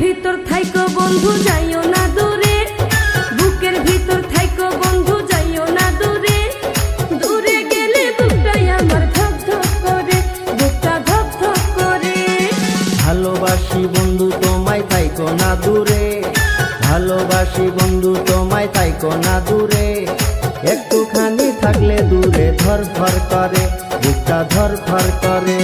ভিতর থাইকো বন্ধু যাইও না দূরে, বুকের ভিতর থাইকো বন্ধু যাইও না দূরে। দূরে গেলে বুকটাই আমার ধক ধক করে, বুকটা ধক ধক করে। ভালোবাসি বন্ধু তোমায় থাইকো না দূরে, ভালোবাসি বন্ধু তোমায় থাইকো না দূরে। একটুখানি থাকলে দূরে ধর ধর করে, বুকটা ধর ধর করে।